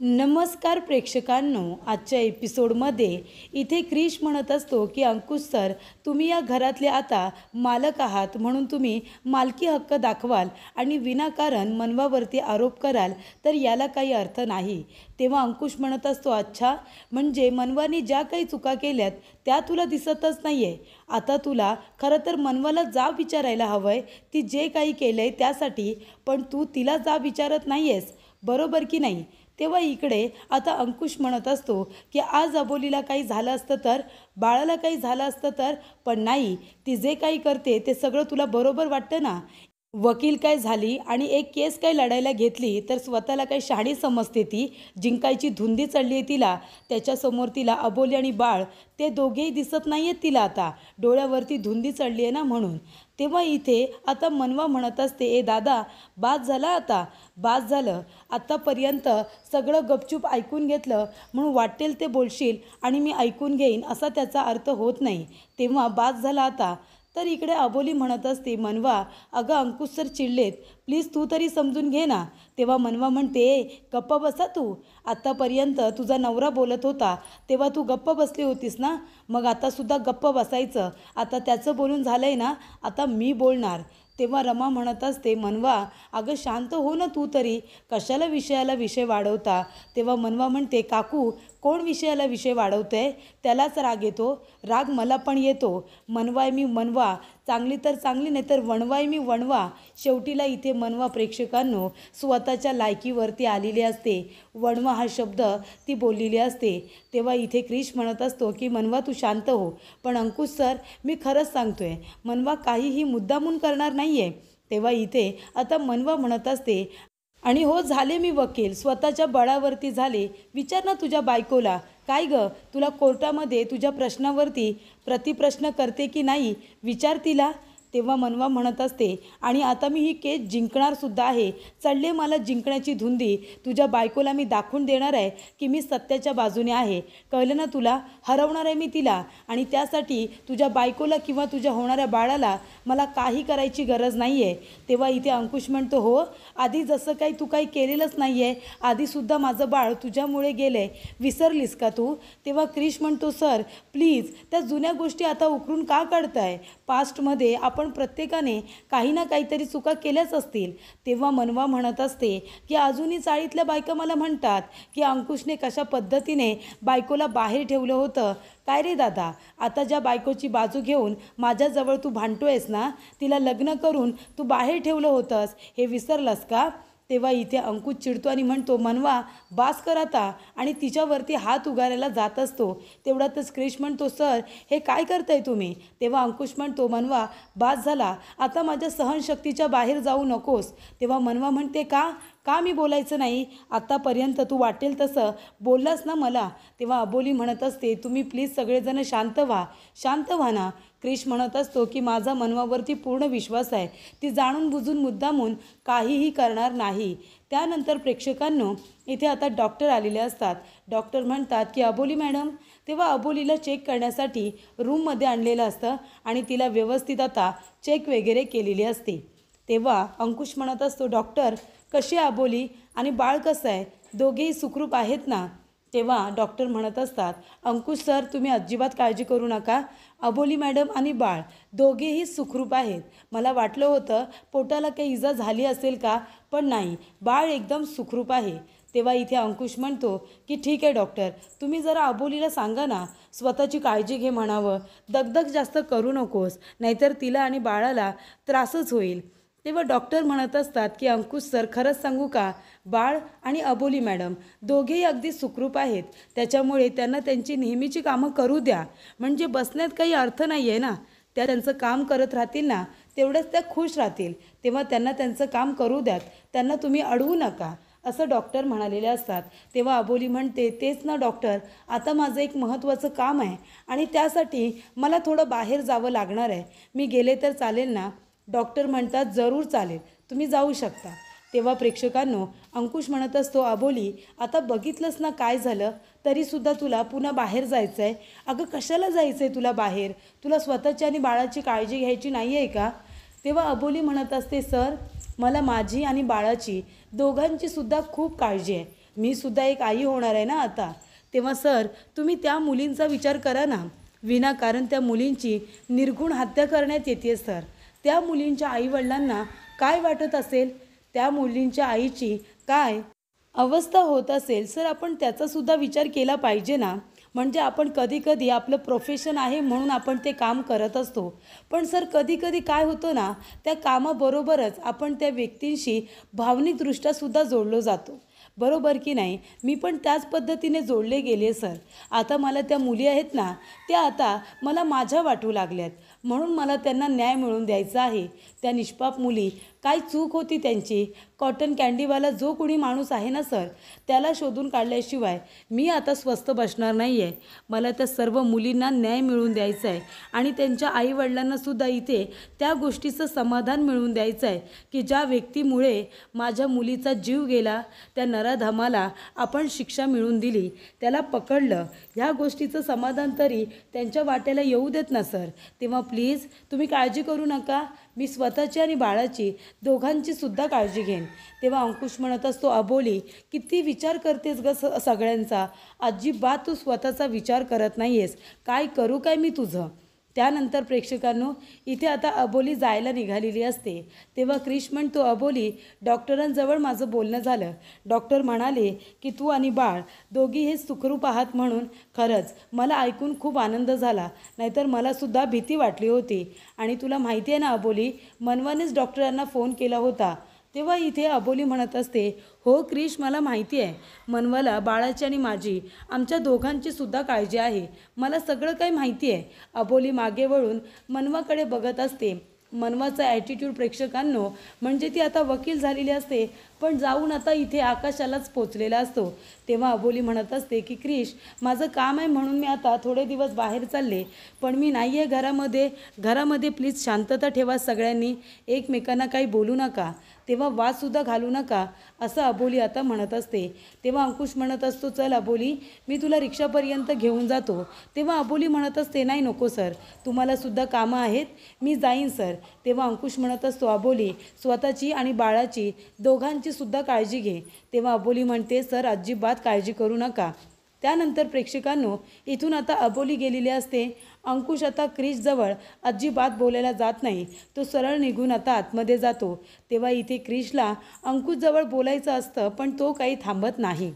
नमस्कार प्रेक्षकांनो, आजच्या एपिसोडमध्ये इथे क्रिश म्हणत असतो की अंकुश सर, तुम्ही या घरातले आता मालक आहात, म्हणून तुम्ही मालकी हक्क दाखवाल आणि विनाकारण मनवावरती आरोप कराल तर याला काही अर्थ नाही. तेव्हा अंकुश म्हणत असतो, अच्छा, म्हणजे मनवाने ज्या काही चुका केल्यात त्या तुला दिसतच नाही आहे. आता तुला खरं तर मनवाला जाब विचारायला हवं आहे, ती जे काही केलं आहे त्यासाठी, पण तू तिला जाब विचारत नाही आहेस, बरोबर की नाही? तेव्हा इकडे आता अंकुश म्हणत असतो की आज अबोलीला काही झालं असतं तर, बाळाला काही झालं असतं तर, पण नाही, ती जे काही करते ते सगळं तुला बरोबर वाटतं ना. वकील काय झाली आणि एक केस काय लढायला घेतली तर स्वतःला काही शहाणी समजते ती, जिंकायची धुंदी चढली आहे तिला. त्याच्यासमोर तिला अबोली आणि बाळ ते दोघेही दिसत नाही आहेत तिला, आता डोळ्यावरती धुंदी चढली आहे ना म्हणून. तेव्हा इथे आता मनवा म्हणत असते, ए दादा, बास झाला आता, बास झालं. आत्तापर्यंत सगळं गपचूप ऐकून घेतलं म्हणून वाटेल ते बोलशील आणि मी ऐकून घेईन असा त्याचा अर्थ होत नाही. तेव्हा बास झाला आता. तर इकडे अबोली म्हणत असते, मनवा, अगं अंकुश सर चिडलेत, प्लीज तू तरी समजून घे ना. तेव्हा मनवा म्हणते, ए गप्प बसा तू. आत्तापर्यंत तुझा नवरा बोलत होता तेव्हा तू गप्प बसली होतीस ना, मग आतासुद्धा गप्प बसायचं. आता त्याचं बोलून झालं आहे ना, आता मी बोलणार. तेव्हा रमा म्हणत असते, मनवा, अगं शांत हो ना तू तरी, कशाला विषयाला विषय वाढवता. तेव्हा मनवा म्हणते, काकू, कोण विषयाला विषय वाढवतंय? त्यालाच राग येतो. राग मला पण येतो. मनवाय मी मनवा, चांगली तर चांगली, नाही तर वणवाय मी वणवा. शेवटीला इथे मनवा प्रेक्षकांनो स्वतःच्या लायकीवरती आलेली असते. वणवा हा शब्द ती बोललेली असते. तेव्हा इथे क्रिश म्हणत असतो की मनवा तू शांत हो. पण अंकुश सर, मी खरंच सांगतोय, मनवा काहीही मुद्दामून करणार नाही आहे. तेव्हा इथे आता मनवा म्हणत असते, आणि हो झाले मी वकील, स्वतःच्या बळावरती झाले. विचार ना तुझ्या बायकोला, काय गं, तुला कोर्टामध्ये तुझ्या प्रश्नावरती प्रतिप्रश्न करते की नाही, विचार तिला. तेव्हा मनवा म्हणत असते, आणि आता मी ही केस जिंकणारसुद्धा आहे. चढले मला जिंकण्याची धुंदी. तुझ्या बायकोला मी दाखवून देणार आहे की मी सत्याच्या बाजूने आहे. कळलं ना तुला? हरवणार आहे मी तिला, आणि त्यासाठी तुझ्या बायकोला किंवा तुझ्या होणाऱ्या बाळाला मला काही करायची गरज नाही आहे. तेव्हा इथे अंकुश म्हणतो, हो, आधी जसं काही तू काही केलेलंच नाही आहे. आधीसुद्धा माझं बाळ तुझ्यामुळे गेलं आहे, विसरलीस का तू? तेव्हा क्रिश म्हणतो, सर प्लीज, त्या जुन्या गोष्टी आता उकरून का काढताय? पास्टमध्ये आपण प्रत्येकाने काही ना काहीतरी चुका केल्याच असतील. तेव्हा मनवा म्हणत असते की अजूनही चाळीतल्या बायका मला म्हणतात की अंकुशने कशा पद्धतीने बायकोला बाहेर ठेवलं होतं. काय रे दादा, आता ज्या बायकोची बाजू घेऊन माझ्याजवळ तू भांडतोयस ना, तिला लग्न करून तू बाहेर ठेवलं होतंस, हे विसरलास का? तेव्हा इथे अंकुश चिडतो आणि म्हणतो, मनवा, बास कर आता, आणि तिच्यावरती हात उगारायला जात असतो. तेवढ्यातच क्रिश म्हणतो, सर हे काय करताय तुम्ही? तेव्हा अंकुश म्हणतो, मनवा, बास झाला, आता माझ्या सहनशक्तीच्या बाहेर जाऊ नकोस. तेव्हा मनवा म्हणते, का का मी बोलायचं नाही? आत्तापर्यंत तू वाटेल तसं बोललास ना मला. तेव्हा अबोली म्हणत असते, तुम्ही प्लीज सगळेजण शांत व्हा, शांत व्हा ना. क्रिश म्हणत असतो की माझा मनवावरती पूर्ण विश्वास आहे, ती जाणून बुजून मुद्दामून काहीही करणार नाही. त्यानंतर प्रेक्षकांनो इथे आता डॉक्टर आलेले असतात. डॉक्टर म्हणतात की अबोली मॅडम. तेव्हा अबोलीला चेक करण्यासाठी रूममध्ये आणलेलं असतं आणि तिला व्यवस्थित आता चेक वगैरे केलेली असते. तेव्हा अंकुश म्हणत असतो, डॉक्टर, कशी आहे अबोली आणि बाळ कसं आहे? दोघेही सुखरूप आहेत ना? तेव्हा डॉक्टर म्हणत असतात, अंकुश सर, तुम्ही अजिबात काळजी करू नका. अबोली मॅडम आणि बाळ दोघेही सुखरूप आहेत. मला वाटलं होतं पोटाला काही इजा झाली असेल का, पण नाही, बाळ एकदम सुखरूप आहे. तेव्हा इथे अंकुश म्हणतो की ठीक आहे डॉक्टर, तुम्ही जरा अबोलीला सांगा ना, स्वतःची काळजी घे म्हणावं, दगदग जास्त करू नकोस, नाहीतर तिला आणि बाळाला त्रासच होईल. तेव्हा डॉक्टर म्हणत असतात की अंकुश सर, खरंच सांगू का, बाळ आणि अबोली मॅडम दोघेही अगदी सुखरूप आहेत. त्याच्यामुळे त्यांना त्यांची नेहमीची कामं करू द्या. म्हणजे बसण्यात काही अर्थ नाही आहे ना, त्या त्यांचं काम करत राहतील ना, तेवढंच त्या खुश राहतील. तेव्हा त्यांना त्यांचं काम करू द्यात, त्यांना तुम्ही अडवू नका, असं डॉक्टर म्हणालेले असतात. तेव्हा अबोली म्हणते, तेच ना डॉक्टर, आता माझं एक महत्त्वाचं काम आहे आणि त्यासाठी मला थोडं बाहेर जावं लागणार आहे. मी गेले तर चालेल ना? डॉक्टर म्हणतात, जरूर चालेल, तुम्ही जाऊ शकता. तेव्हा प्रेक्षकांनो अंकुश म्हणत असतो, अबोली, आता बघितलंस ना काय झालं, तरीसुद्धा तुला पुन्हा बाहेर जायचं आहे. अगं कशाला जायचं आहे तुला बाहेर? तुला स्वतःची आणि बाळाची काळजी घ्यायची नाही आहे का? तेव्हा अबोली म्हणत असते, सर, मला माझी आणि बाळाची दोघांची सुद्धा खूप काळजी आहे. मी सुद्धा एक आई होणार आहे ना आता. तेव्हा सर तुम्ही त्या मुलींचा विचार करा ना. विनाकारण त्या मुलींची निर्घुण हत्या करण्यात येते सर. त्या मुलींच्या आईवडिलांना काय वाटत असेल, त्या मुलींच्या आईची काय अवस्था होत असेल सर, आपण त्याचासुद्धा विचार केला पाहिजे ना. म्हणजे आपण कधीकधी आपलं प्रोफेशन आहे म्हणून आपण ते काम करत असतो, पण सर कधीकधी काय होतं ना, त्या कामाबरोबरच आपण त्या व्यक्तींशी भावनिकदृष्ट्यासुद्धा जोडलो जातो. बरोबर की नाही. मी पण त्याच पद्धतीने जोडले गेले सर. आता मला त्या मुली आहेत ना, त्या आता मला माझ्या वाटू लागल्यात, म्हणून मला त्यांना न्याय मिळवून द्यायचा आहे. त्या निष्पाप मुली, काय चूक होती त्यांची. कॉटन कँडीवाला जो कोणी माणूस आहे ना सर, त्याला शोधून काढल्याशिवाय मी आता स्वस्थ बसणार नाही आहे. मला त्या सर्व मुलींना न्याय मिळवून द्यायचा आहे आणि त्यांच्या आईवडिलांनासुद्धा इथे त्या गोष्टीचं समाधान मिळवून द्यायचं आहे की ज्या व्यक्तीमुळे माझ्या मुलीचा जीव गेला, त्या नराधमाला आपण शिक्षा मिळवून दिली, त्याला पकडलं. ह्या गोष्टीचं समाधान तरी त्यांच्या वाट्याला येऊ देत ना सर. तेव्हा प्लीज तुम्ही काळजी करू नका. मी स्वतःची आणि बाळाची दोघांची सुद्धा काळजी घेईन. तेव्हा अंकुश म्हणत असतो, अबोली किती विचार करतेस ग सगळ्यांचा. अजिबात तू स्वतःचा विचार करत नाही आहेस. काय करू काय मी तुझं. त्यानंतर प्रेक्षकांनो, इथे आता अबोली जायला निघालेली असते. तेव्हा क्रिश म्हणतो, अबोली डॉक्टरांजवळ माझं बोलणं झालं. डॉक्टर म्हणाले की तू आणि बाळ दोघी हे सुखरूप आहात म्हणून खरंच मला ऐकून खूप आनंद झाला, नाहीतर मलासुद्धा भीती वाटली होती. आणि तुला माहिती आहे ना अबोली, मनवानेच डॉक्टरांना फोन केला होता. तेव्हा इथे अबोली म्हणत असते, हो क्रिश मला माहिती आहे. मनवाला बाळाची आणि माझी आमच्या दोघांची सुद्धा काळजी आहे. मला सगळं काही माहिती आहे. अबोली मागे वळून मनवाकडे बघत असते. मनवाचा ॲटिट्यूड प्रेक्षकांनो, म्हणजे ती आता वकील झालेली असते, पण जाऊन आता इथे आकाशालाच पोचलेला असतो. तेव्हा अबोली म्हणत असते की क्रिश माझं काम आहे म्हणून मी आता थोडे दिवस बाहेर चालले, पण मी नाही आहे घरामध्ये प्लीज शांतता ठेवा सगळ्यांनी, एकमेकांना काही बोलू नका, तेव्हा वादसुद्धा घालू नका, असं अबोली आता म्हणत असते. तेव्हा अंकुश म्हणत असतो, चल अबोली मी तुला रिक्षापर्यंत घेऊन जातो. तेव्हा अबोली म्हणत असते, नाही नको सर, तुम्हालासुद्धा कामं आहेत, मी जाईन सर. तेव्हा अंकुश म्हणत असतो, अबोली स्वतःची आणि बाळाची दोघांची सुद्धा काळजी घे. तेव्हा अबोली म्हणते, सर अजिबात काळजी करू नका. त्यानंतर प्रेक्षकांनो, इथून आता अबोली गेलेली असते. अंकुश आता क्रिशजवळ अजिबात बोलायला जात नाही. तो सरळ निघून आता आतमध्ये जातो. तेव्हा इथे क्रिशला अंकुशजवळ बोलायचं असतं, पण तो काही थांबत नाही.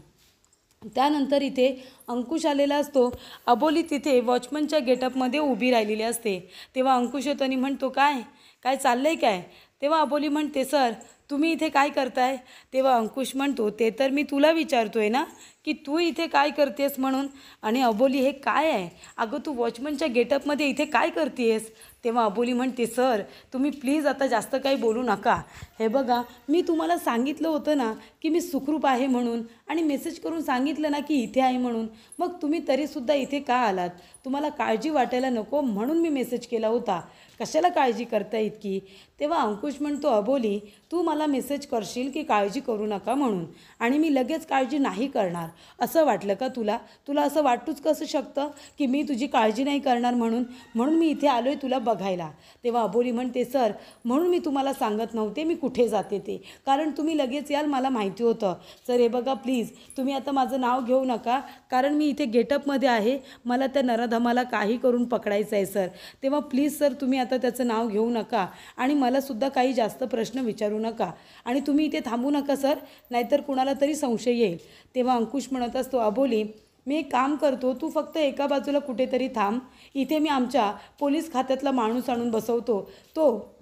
त्यानंतर इथे अंकुश आलेला असतो. अबोली तिथे वॉचमनच्या गेटअपमध्ये उभी राहिलेली असते. तेव्हा अंकुश येतो आणि म्हणतो, काय काय चाललं आहे काय. तेव्हा अबोली म्हणते, सर तुम्ही इथे काय करताय. तेव्हा अंकुश म्हणतो, ते तर मी तुला विचारतोय ना की तू इथे काय करतेस म्हणून. आणि अबोली, हे काय आहे अगं, तू वॉचमनच्या गेटअपमध्ये इथे काय करतेस. तेव्हा अबोली म्हणते, सर तुम्ही प्लीज आता जास्त काही बोलू नका. हे बघा, मी तुम्हाला सांगितलं होतं ना की मी सुखरूप आहे म्हणून, आणि मेसेज करून सांगितलं ना की इथे आहे म्हणून, मग तुम्ही तरीसुद्धा इथे का आलात. तुम्हाला काळजी वाटायला नको म्हणून मी मेसेज केला होता, कशाला काळजी करता इतकी. तेव्हा अंकुश म्हणतो, अबोली तू मला मेसेज करशील की काळजी करू नका म्हणून, आणि मी लगेच काळजी नाही करणार असं वाटलं का तुला. तुला असं वाटूच कसं शकतं की मी तुझी काळजी नाही करणार म्हणून मी इथे आलो आहे तुला बघायला. तेव्हा अबोली म्हणते, सर म्हणून मी तुम्हाला सांगत नव्हते मी कुठे जाते ते, कारण तुम्ही लगेच याल मला माहिती होतं. सर हे बघा प्लीज तुम्ही आता माझं नाव घेऊ नका, कारण मी इथे गेटअपमध्ये आहे, मला त्या नराधमाला काही करून पकडायचं आहे सर. तेव्हा प्लीज सर तुम्ही आता त्याचं नाव घेऊ नका आणि मलासुद्धा काही जास्त प्रश्न विचारू नका, आणि तुम्ही इथे थांबू नका सर, नाहीतर कुणाला तरी संशय येईल. तेव्हा अंकुश म्हणत असतो, अबोली मी एक काम करतो, तू फक्त एका बाजूला कुठेतरी थांब, इथे मी आमच्या पोलीस खात्यातला माणूस आणून बसवतो, तो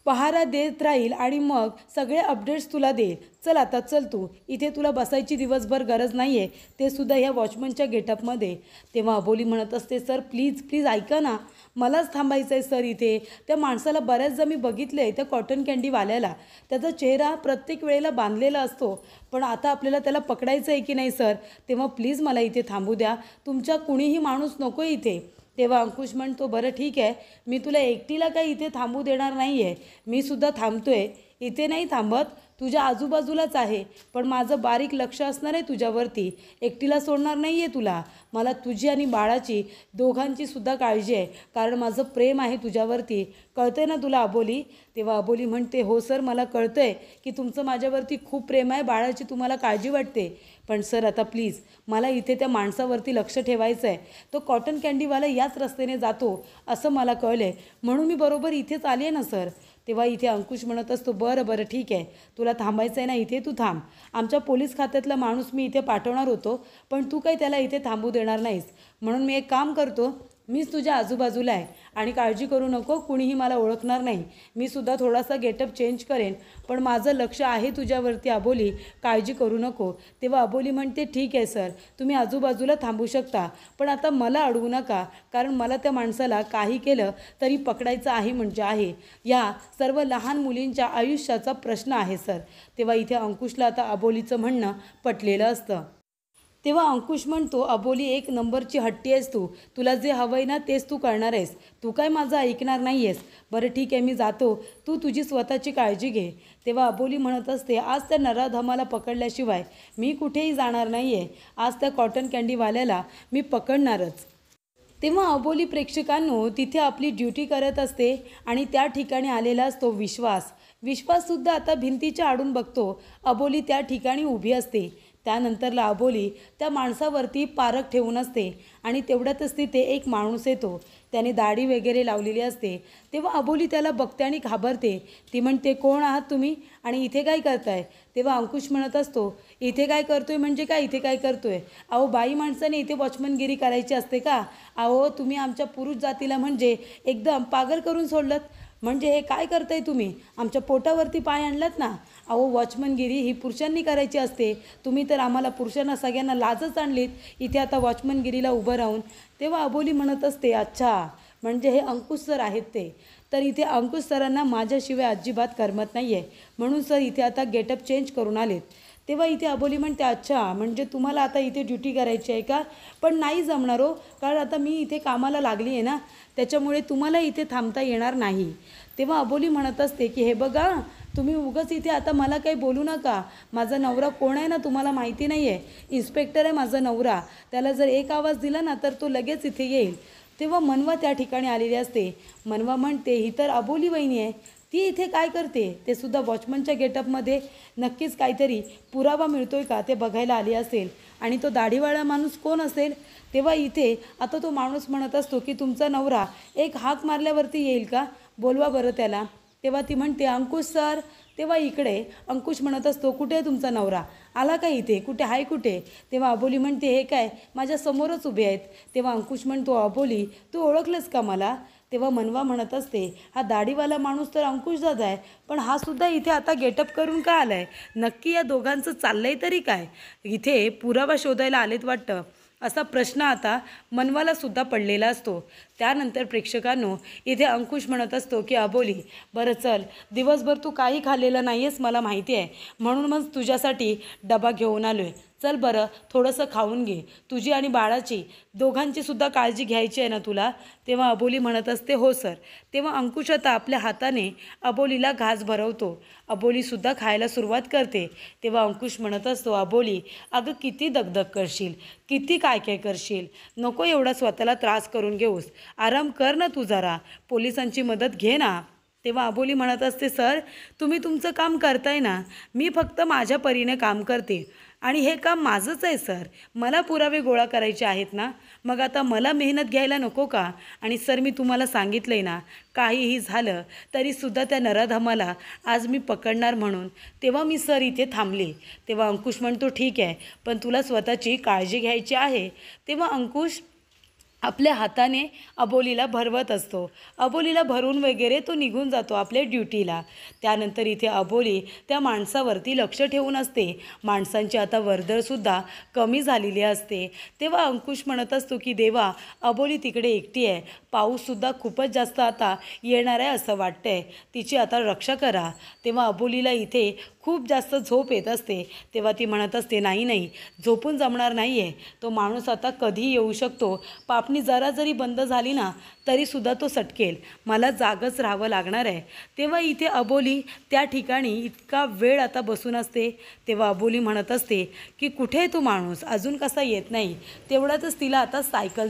पहारा देत राहील आणि मग सगळे अपडेट्स तुला देईल. चल आता चल, तू इथे तुला बसायची दिवसभर गरज नाही आहे, ते सुद्धा ह्या वॉचमनच्या गेटअपमध्ये. तेव्हा अबोली म्हणत असते, सर प्लीज प्लीज ऐका ना, मलाच थांबायचं आहे सर इथे. त्या माणसाला बऱ्याचदा मी बघितलं आहे, त्या कॉटन कँडीवाल्याला, त्याचा चेहरा प्रत्येक वेळेला बांधलेला असतो, पण आता आपल्याला त्याला पकडायचं आहे की नाही सर. तेव्हा प्लीज मला इथे थांबू द्या, तुमच्या कुणीही माणूस नको इथे. तेव्हा अंकुश म्हणतो, बरं ठीक आहे, मी तुला एकटीला काही इथे थांबू देणार नाही आहे, मी सुद्धा थांबतो आहे, इथे नाही थांबत, तुझ्या आजूबाजूलाच आहे, पण माझं बारीक लक्ष असणार आहे तुझ्यावरती. एकटीला सोडणार नाही आहे तुला. मला तुझी आणि बाळाची दोघांची सुद्धा काळजी आहे, कारण माझं प्रेम आहे तुझ्यावरती. कळतंय ना तुला अबोली? तेव्हा अबोली म्हणते, हो सर, मला कळतंय की तुमचं माझ्यावरती खूप प्रेम आहे, बाळाची तुम्हाला काळजी वाटते. पण सर आता प्लीज मला इथे त्या माणसावरती लक्ष ठेवायचं आहे. तो कॉटन कँडीवाला याच रस्त्याने जातो असं मला कळलं आहे, म्हणून मी बरोबर इथेच आली आहे ना सर. तेव्हा इथे अंकुश म्हणत असतो, बरं बरं ठीक आहे, तुला थांबायचं आहे ना इथे, तू थांब. आमच्या पोलीस खात्यातला माणूस मी इथे पाठवणार होतो, पण तू काही त्याला इथे थांबू देणार नाहीस. म्हणून मी एक काम करतो, मीच तुझ्या आजूबाजूला आहे आणि काळजी करू नको, कुणीही मला ओळखणार नाही. मी सुद्धा थोडासा गेटअप चेंज करेन, पण माझं लक्ष आहे तुझ्यावरती अबोली, काळजी करू नको. तेव्हा अबोली म्हणते, ठीक आहे सर, तुम्ही आजूबाजूला थांबू शकता, पण आता मला अडवू नका, कारण मला त्या माणसाला काही केलं तरी पकडायचं आहे म्हणजे आहे. या सर्व लहान मुलींच्या आयुष्याचा प्रश्न आहे सर. तेव्हा इथे अंकुशला आता अबोलीचं म्हणणं पटलेलं असतं. तेव्हा अंकुश म्हणतो, अबोली, एक नंबरची हट्टी आहेस तू. तुला जे हवं आहे ना तेच तू करणार आहेस. तू काय माझं ऐकणार नाही आहेस. बरं ठीक आहे, मी जातो, तू तुझी स्वतःची काळजी घे. तेव्हा अबोली म्हणत असते, आज त्या नराधमाला पकडल्याशिवाय मी कुठेही जाणार नाही आहे. आज त्या कॉटन कँडीवाल्याला मी पकडणारच. तेव्हा अबोली प्रेक्षकांनो तिथे आपली ड्युटी करत असते आणि त्या ठिकाणी आलेला असतो विश्वास. विश्वाससुद्धा आता भिंतीच्या आडून बघतो. अबोली त्या ठिकाणी उभी असते. त्यानंतरला अबोली त्या माणसावरती पारख ठेवून असते आणि तेवढ्यातच तिथे एक माणूस येतो. त्याने दाढी वगैरे लावलेली असते. तेव्हा अबोली त्याला बघते आणि घाबरते. ती म्हणते, कोण आहात तुम्ही आणि इथे काय करताय? तेव्हा अंकुश म्हणत असतो, इथे काय करतोय म्हणजे काय, इथे काय करतोय? अहो, बाई माणसाने इथे वॉचमनगिरी करायची असते का? अहो, तुम्ही आमच्या पुरुष जातीला म्हणजे एकदम पागल करून सोडलं. म्हणजे हे काय करताय तुम्ही? आमच्या पोटावरती पाय आणलात ना. अहो, वॉचमनगिरी ही पुरुषांनी करायची असते. तुम्ही तर आम्हाला पुरुषांना सगळ्यांना लाजच आणलीत इथे आता वॉचमनगिरीला उभं राहून. तेव्हा अबोली म्हणत असते, अच्छा, म्हणजे हे अंकुश सर आहेत ते. तर इथे अंकुश सरांना माझ्याशिवाय अजिबात करमत नाही आहे, म्हणून सर इथे आता गेटअप चेंज करून आलेत. तेव्हा इथे अबोली म्हणते, अच्छा, म्हणजे तुम्हाला आता इथे ड्युटी करायची आहे का? पण नाही जमणार हो, कारण आता मी इथे कामाला लागली आहे ना, त्याच्यामुळे तुम्हाला इथे थांबता येणार नाही. तेव्हा अबोली म्हणत असते की हे बघा, तुम्ही उगाच इथे आता मला काही बोलू नका. माझा नवरा कोण आहे ना तुम्हाला माहिती नाही आहे. इन्स्पेक्टर आहे माझा नवरा. त्याला जर एक आवाज दिला ना तर तो लगेच इथे येईल. तेव्हा मनवा त्या ठिकाणी आलेली असते. मनवा म्हणते, ही तर अबोली वहिनी आहे, ती इथे काय करते? ते सुद्धा वॉचमनच्या गेटअपमध्ये. नक्कीच काहीतरी पुरावा मिळतोय का ते बघायला आली असेल. आणि तो दाढीवाळा माणूस कोण असेल? तेव्हा इथे आता तो माणूस म्हणत असतो की तुमचा नवरा एक हाक मारल्यावरती येईल का? बोलवा बरं त्याला. तेव्हा ती म्हणते, अंकुश सर. तेव्हा इकडे अंकुश म्हणत असतो, कुठे आहे तुमचा नवरा? आला का इथे? कुठे आहे कुठे? तेव्हा अबोली म्हणते, हे काय माझ्या समोरच उभे आहेत. तेव्हा अंकुश म्हणतो, अबोली, तू ओळखलंस का मला? तेव्हा मनवा म्हणत असते, हा दाढीवाला माणूस तर अंकुश दादा आहे, पण हा सुद्धा इथे आता गेटअप करून का आला आहे? नक्की या दोघांचं चाललंय तरी काय? इथे पुरावा शोधायला आलेत वाटतं, असा प्रश्न आता मनवाला सुद्धा पडलेला असतो. त्यानंतर प्रेक्षकांनो इथे अंकुश म्हणत असतो की अबोली, बरं चल, दिवसभर तू काही खाल्लेलं नाही आहेस मला माहिती आहे, म्हणून मग तुझ्यासाठी डबा घेऊन आलो आहे. चल बरं, थोडंसं खाऊन घे. तुझी आणि बाळाची दोघांची सुद्धा काळजी घ्यायची आहे ना तुला? तेव्हा अबोली म्हणत असते, हो सर. तेव्हा अंकुश आता आपल्या हाताने अबोलीला घास भरवतो. अबोलीसुद्धा खायला सुरुवात करते. तेव्हा अंकुश म्हणत असतो, अबोली, अगं किती दगदग करशील, किती काय काय करशील, नको एवढा स्वतःला त्रास करून घेऊस, आराम कर ना तू जरा, पोलिसांची मदत घे ना. तेव्हा अबोली म्हणत असते, सर, तुम्ही तुमचं काम करताय ना, मी फक्त माझ्या परीने काम करते आणि हे काम माझंच आहे सर. मला पुरावे गोळा करायचे आहेत ना, मग आता मला मेहनत घ्यायला नको का? आणि सर, मी तुम्हाला सांगितलं आहे ना, काहीही झालं तरीसुद्धा त्या नराधमाला आज मी पकडणार म्हणून. तेव्हा मी सर इथे थांबले. तेव्हा अंकुश म्हणतो, ठीक आहे, पण तुला स्वतःची काळजी घ्यायची आहे. तेव्हा अंकुश आपल्या हाताने अबोलीला भरवत असतो. अबोलीला भरून वगैरे तो निघून जातो आपल्या ड्युटीला. त्यानंतर इथे अबोली त्या माणसावरती लक्ष ठेवून असते. माणसांची आता वर्दळसुद्धा कमी झालेली असते. तेव्हा अंकुश म्हणत असतो की देवा, अबोली तिकडे एकटी आहे, पाऊससुद्धा खूपच जास्त आता येणार आहे असं वाटतंय, तिची आता रक्षा करा. तेव्हा अबोलीला इथे खूप जास्त झोप येत असते. तेव्हा ती म्हणत असते, नाही नाही, झोपून जमणार नाही आहे, तो माणूस आता कधीही येऊ शकतो, पापणी जरा जरी बंद झाली ना तरीसुद्धा तो सटकेल, मला जागच राहावं लागणार आहे. तेव्हा इथे अबोली त्या ठिकाणी इतका वेळ आता बसून असते. तेव्हा अबोली म्हणत असते की कुठे तो माणूस अजून कसा येत नाही. तेवढ्यातच तिला आता सायकल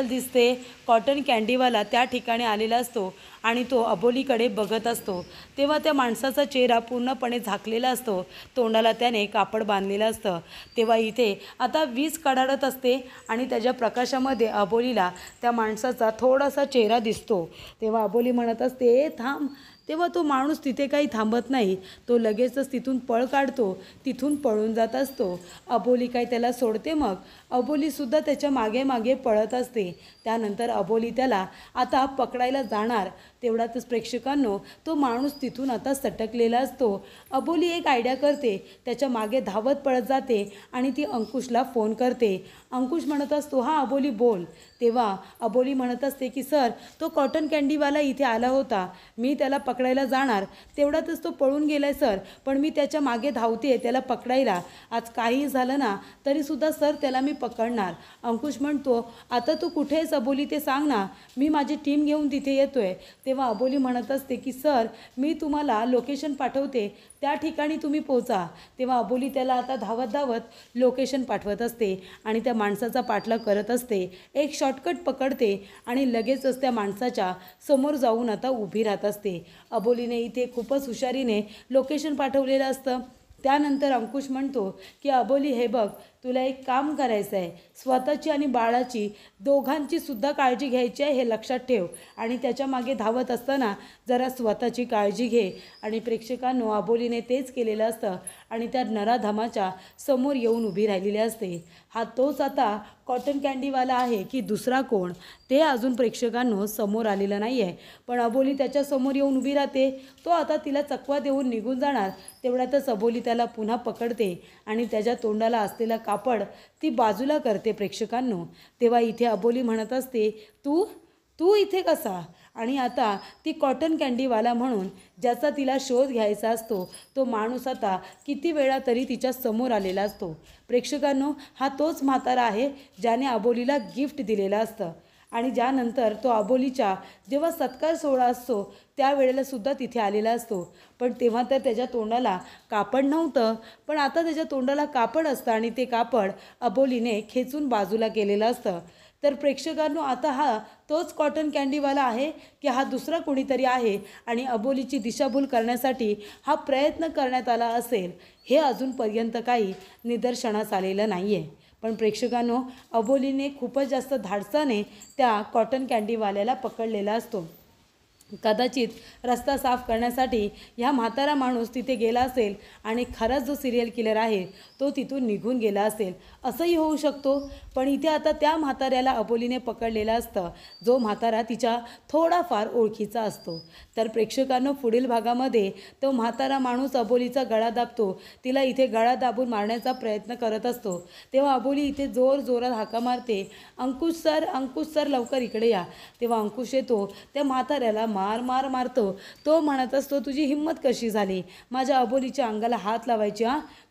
दिसते. कॉटन कँडीवाला त्या ठिकाणी आलेला असतो आणि तो अबोलीकडे बघत असतो. तेव्हा त्या माणसाचा चेहरा पूर्णपणे झाकलेला असतो, तोंडाला त्याने कापड बांधलेलं असतं. तेव्हा इथे आता वीज कडाडत असते आणि त्याच्या प्रकाशामध्ये अबोलीला त्या माणसाचा थोडासा चेहरा दिसतो. तेव्हा अबोली म्हणत असते थांब. तेव्हा तो माणूस तिथे काही थांबत नाही, तो लगेचच तिथून पळ काढतो, तिथून पळून जात असतो. अबोली काय त्याला सोडते? मग अबोलीसुद्धा त्याच्या मागे मागे पळत असते. त्यानंतर अबोली त्याला आता पकडायला जाणार. तेवढ्यातच प्रेक्षकांनो तो माणूस तिथून आता सटकलेला असतो. अबोली एक आयडिया करते, त्याच्या मागे धावत पळत जाते आणि ती अंकुशला फोन करते. अंकुश म्हणत असतो हां अबोली बोल. तेव्हा अबोली म्हणत असते की सर तो कॉटन कँडीवाला इथे आला होता, मी त्याला पकडायला जाणार, तेवढ्यातच तो पळून गेलाय सर, पण मी त्याच्या मागे धावते त्याला पकडायला. आज काही झालं ना तरीसुद्धा सर त्याला मी पकडणार. अंकुश म्हणतो आता तू कुठे आहेस अबोली ते सांग ना, मी माझी टीम घेऊन तिथे येतोय. तेव्हा अबोली म्हणत असते की सर मी तुम्हाला लोकेशन पाठवते, त्या ठिकाणी तुम्ही पोहोचा. तेव्हा अबोली त्याला आता धावत धावत लोकेशन पाठवत असते आणि त्या माणसाचा पाठलाग करत असते. एक शॉर्टकट पकडते आणि लगेचच त्या माणसाच्या समोर जाऊन आता उभी राहत असते. अबोलीने इथे खूपच हुशारीने लोकेशन पाठवलेलं असतं. त्यानंतर अंकुश म्हणतो की अबोली हे बघ, तुला एक काम करायचं आहे, स्वतःची आणि बाळाची दोघांची सुद्धा काळजी घ्यायची आहे हे लक्षात ठेव आणि त्याच्या मागे धावत असताना जरा स्वतःची काळजी घे. आणि प्रेक्षकांनो अबोलीने तेच केलेलं असतं आणि त्या नराधमाच्या समोर येऊन उभी राहिलेली असते. हा तोच आता कॉटन कँडीवाला आहे की दुसरा कोण ते अजून प्रेक्षकांनो समोर आलेलं नाही आहे. पण अबोली त्याच्या समोर येऊन उभी राहते. तो आता तिला चकवा देऊन निघून जाणार. तेवढ्यातच अबोली त्याला पुन्हा पकडते आणि त्याच्या तोंडाला असलेला कापड ती बाजूला करते प्रेक्षकांनो. तेव्हा इथे अबोली म्हणत असते तू तू इथे कसा? आणि आता ती कॉटन कँडीवाला म्हणून ज्याचा तिला शोध घ्यायचा असतो तो माणूस आता किती वेळा तरी तिच्या समोर आलेला असतो. प्रेक्षकांनो हा तोच म्हातारा आहे ज्याने अबोलीला गिफ्ट दिलेलं असतं आणि ज्यानंतर तो अबोलीच्या जेव्हा सत्कार सोहळा असतो त्यावेळेला सुद्धा तिथे आलेला असतो. पण तेव्हा तर त्याच्या तोंडाला कापड नव्हतं, पण आता त्याच्या तोंडाला कापड असतं आणि ते कापड अबोलीने खेचून बाजूला केलेलं असतं. तर प्रेक्षकांनो आता हा तोच कॉटन कँडीवाला आहे की हा दुसरा कोणीतरी आहे आणि अबोलीची दिशाभूल करण्यासाठी हा प्रयत्न करण्यात आला असेल हे अजूनपर्यंत काही निदर्शनास आलेलं नाही आहे. पण प्रेक्षकांनो अबोलीने खूपच जास्त धाडसाने त्या कॉटन कँडीवाल्याला पकडलेला असतो. कदाचित रस्ता साफ करण्यासाठी ह्या म्हातारा माणूस तिथे गेला असेल आणि खराच जो सिरियल किलर आहे तो तिथून निघून गेला असेल, असंही होऊ शकतो. पण इथे आता त्या म्हाताऱ्याला अबोलीने पकडलेला असतं, जो म्हातारा तिच्या थोडाफार ओळखीचा असतो. तर प्रेक्षकांनो पुढील भागामध्ये तो म्हातारा माणूस अबोलीचा गळा दाबतो, तिला इथे गळा दाबून मारण्याचा प्रयत्न करत असतो. तेव्हा अबोली इथे जोरात हाका मारते, अंकुश सर लवकर इकडे या. तेव्हा अंकुश येतो, त्या म्हाताऱ्याला मारतो. तो म्हणत असतो तुझी हिंमत कशी झाली माझ्या अबोलीच्या अंगाला हात लावायची?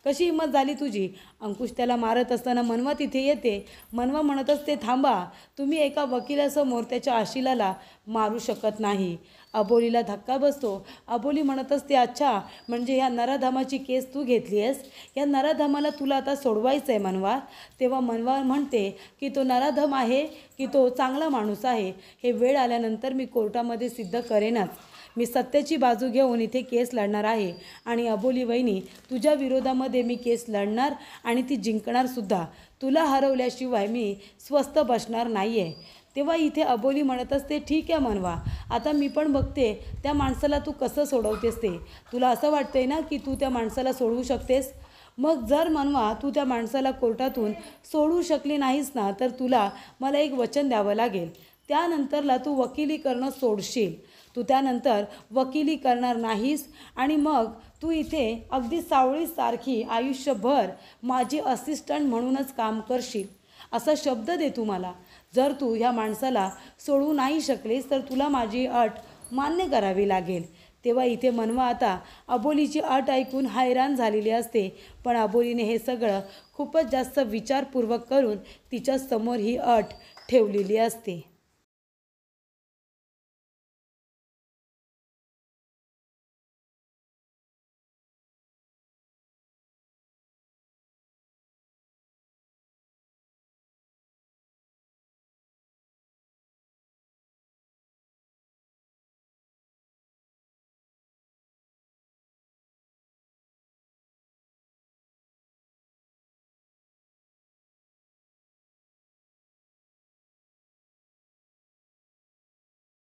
कशी हिंमत झाली तुझी? अंकुश त्याला मारत असताना मनवा तिथे येते. मनवा म्हणत असते थांबा, तुम्ही एका वकिलासमोर त्याच्या आशिलाला मारू शकत नाही. अबोलीला धक्का बसतो. अबोली म्हणत असते अच्छा, म्हणजे ह्या नराधमाची केस तू घेतली आहेस, या नराधमाला तुला आता सोडवायचं आहे मनवा. तेव्हा मनवा म्हणते की तो नराधम आहे की तो चांगला माणूस आहे हे वेळ आल्यानंतर मी कोर्टामध्ये सिद्ध करेनच. मी सत्याची बाजू घेऊन इथे केस लढणार आहे आणि अबोली वहिनी तुझ्या विरोधामध्ये मी केस लढणार आणि ती जिंकणारसुद्धा. तुला हरवल्याशिवाय मी स्वस्थ बसणार नाही आहे. तेव्हा इथे अबोली म्हणत असते ठीक आहे मनवा, आता मी पण बघते त्या माणसाला तू कसं सोडवतेस ते. तुला असं वाटतंय ना की तू त्या माणसाला सोडवू शकतेस? मग जर मनवा तू त्या माणसाला कोर्टातून सोडवू शकली नाहीस ना तर तुला मला एक वचन द्यावं लागेल. त्यानंतरला तू वकिली करणं सोडशील. तू त्यानंतर वकिली करणार नाहीस आणि मग तू इथे अगदी सावळीसारखी आयुष्यभर माझी असिस्टंट म्हणूनच काम करशील, असा शब्द दे तू मला. जर तू ह्या माणसाला सोडवू नाही शकलीस तर तुला माझी अट मान्य करावी लागेल. तेव्हा इथे मनवा आता अबोलीची अट ऐकून हैराण झालेली असते. पण अबोलीने हे सगळं खूपच जास्त विचारपूर्वक करून तिच्या समोर ही अट ठेवलेली असते.